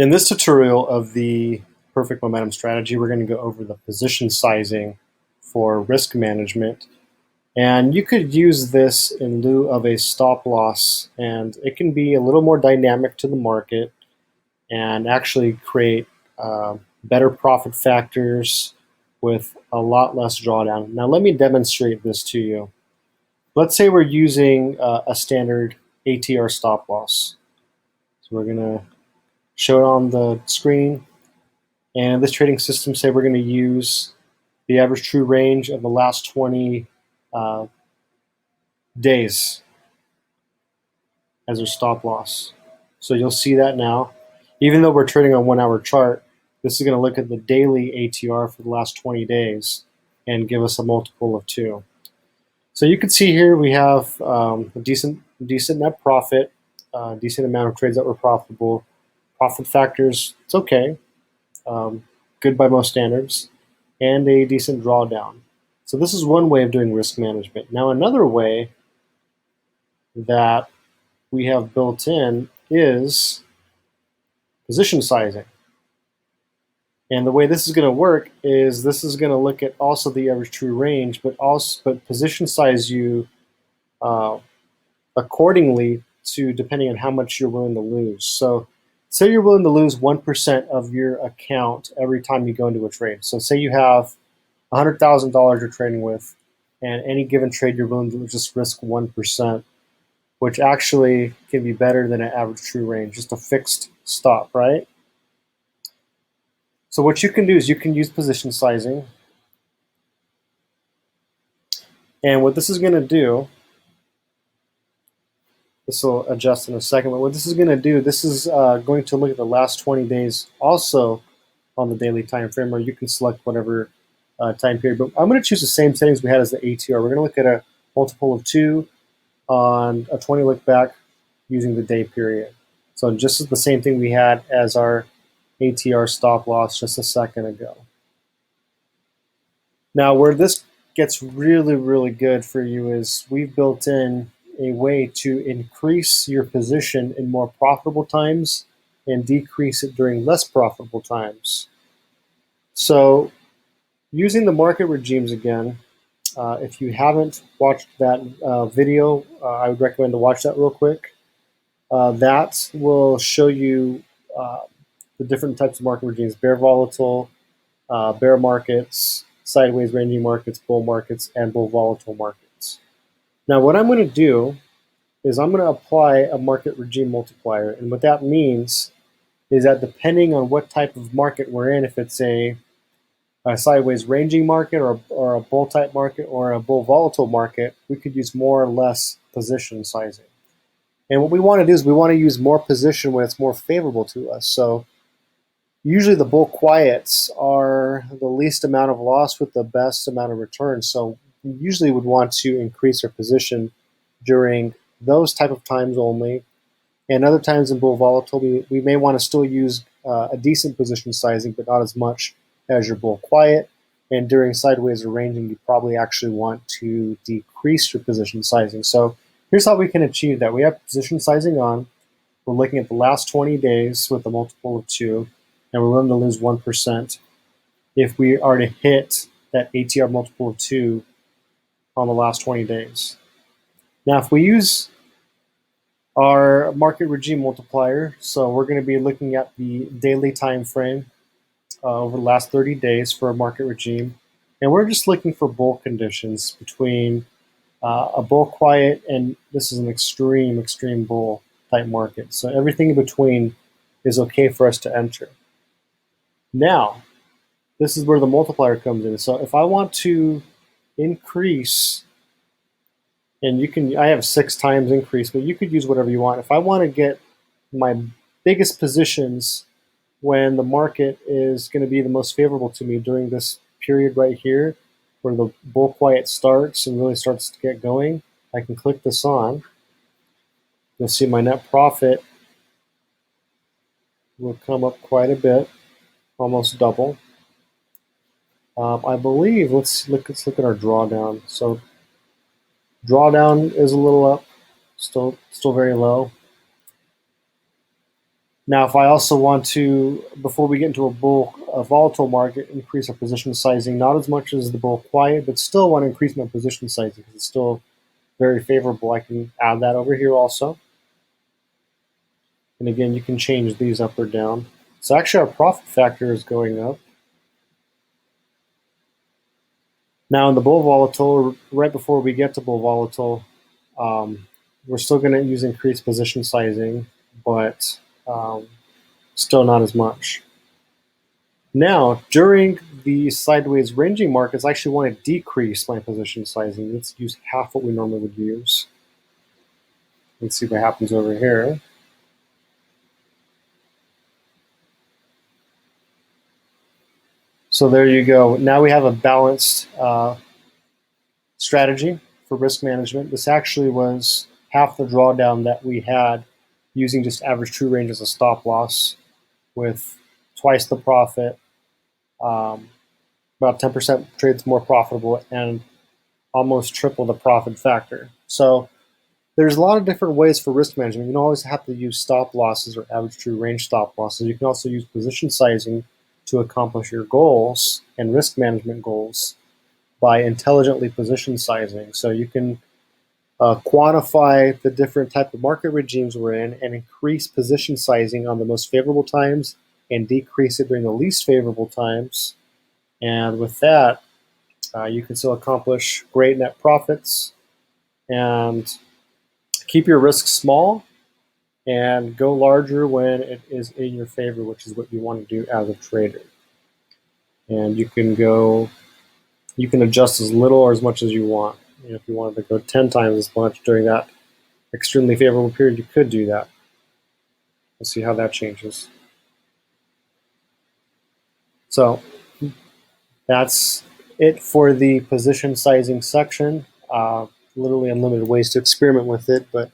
In this tutorial of the perfect momentum strategy, we're going to go over the position sizing for risk management. And you could use this in lieu of a stop loss, and it can be a little more dynamic to the market and actually create better profit factors with a lot less drawdown. Now let me demonstrate this to you. Let's say we're using a standard ATR stop loss. So we're going to show it on the screen. And in this trading system, say we're going to use the average true range of the last 20 days as our stop loss. So you'll see that now. Even though we're trading on 1 hour chart, this is going to look at the daily ATR for the last 20 days and give us a multiple of 2. So you can see here we have a decent net profit, decent amount of trades that were profitable. Profit factors, it's okay. Good by most standards, and a decent drawdown. So this is one way of doing risk management. Now another way that we have built in is position sizing. And the way this is going to work is this is going to look at also the average true range, but position size you accordingly to depending on how much you're willing to lose. So say you're willing to lose 1% of your account every time you go into a trade. So say you have $100,000 you're trading with, and any given trade you're willing to just risk 1%, which actually can be better than an average true range, just a fixed stop, right? So what you can do is you can use position sizing. And what this is going to do, this will adjust in a second, but what this is going to do, this is going to look at the last 20 days also on the daily time frame, or you can select whatever time period. But I'm going to choose the same settings we had as the ATR. We're going to look at a multiple of 2 on a 20 look back using the day period. So just the same thing we had as our ATR stop loss just a second ago. Now where this gets really, really good for you is we've built in a way to increase your position in more profitable times and decrease it during less profitable times. So using the market regimes again, if you haven't watched that video, I would recommend to watch that real quick. That will show you the different types of market regimes: bear volatile, bear markets, sideways ranging markets, bull markets, and bull volatile markets. Now what I'm going to do is I'm going to apply a market regime multiplier. And what that means is that depending on what type of market we're in, if it's a sideways ranging market or a bull type market or a bull volatile market, we could use more or less position sizing. And what we want to do is we want to use more position when it's more favorable to us. So usually the bull quiets are the least amount of loss with the best amount of return. So we usually would want to increase our position during those type of times only. And other times in bull volatile, we may want to still use a decent position sizing, but not as much as your bull quiet. And during sideways or ranging, you probably actually want to decrease your position sizing. So here's how we can achieve that. We have position sizing on. We're looking at the last 20 days with a multiple of 2, and we're willing to lose 1% if we are to hit that ATR multiple of 2 on the last 20 days. Now, if we use our market regime multiplier, so we're going to be looking at the daily time frame over the last 30 days for a market regime, and we're just looking for bull conditions between a bull quiet, and this is an extreme bull type market. So everything in between is okay for us to enter. Now, this is where the multiplier comes in. So if I want to increase, and I have 6 times increase, but you could use whatever you want. If I want to get my biggest positions when the market is going to be the most favorable to me during this period right here, where the bull quiet starts and really starts to get going, I can click this on. You'll see my net profit will come up quite a bit, almost double. I believe, let's look at our drawdown. So drawdown is a little up, still very low. Now, if I also want to, before we get into a volatile market, increase our position sizing, not as much as the bull quiet, but still want to increase my position sizing because it's still very favorable. I can add that over here also. And again, you can change these up or down. So actually our profit factor is going up. Now in the bull volatile, right before we get to bull volatile, we're still going to use increased position sizing, but still not as much. Now, during the sideways ranging markets, I actually want to decrease my position sizing. Let's use half what we normally would use. Let's see what happens over here. So there you go. Now we have a balanced strategy for risk management. This actually was half the drawdown that we had using just average true range as a stop loss with twice the profit, about 10% trades more profitable, and almost triple the profit factor. So there's a lot of different ways for risk management. You don't always have to use stop losses or average true range stop losses. You can also use position sizing to accomplish your goals and risk management goals by intelligently position sizing. So you can quantify the different type of market regimes we're in and increase position sizing on the most favorable times and decrease it during the least favorable times. And with that, you can still accomplish great net profits and keep your risks small and go larger when it is in your favor, which is what you want to do as a trader. And you can adjust as little or as much as you want. If you wanted to go 10 times as much during that extremely favorable period, you could do that. Let's see how that changes. So that's it for the position sizing section. Literally unlimited ways to experiment with it, but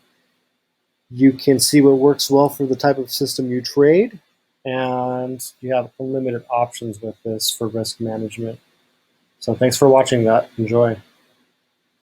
you can see what works well for the type of system you trade, and you have unlimited options with this for risk management. So thanks for watching that. Enjoy.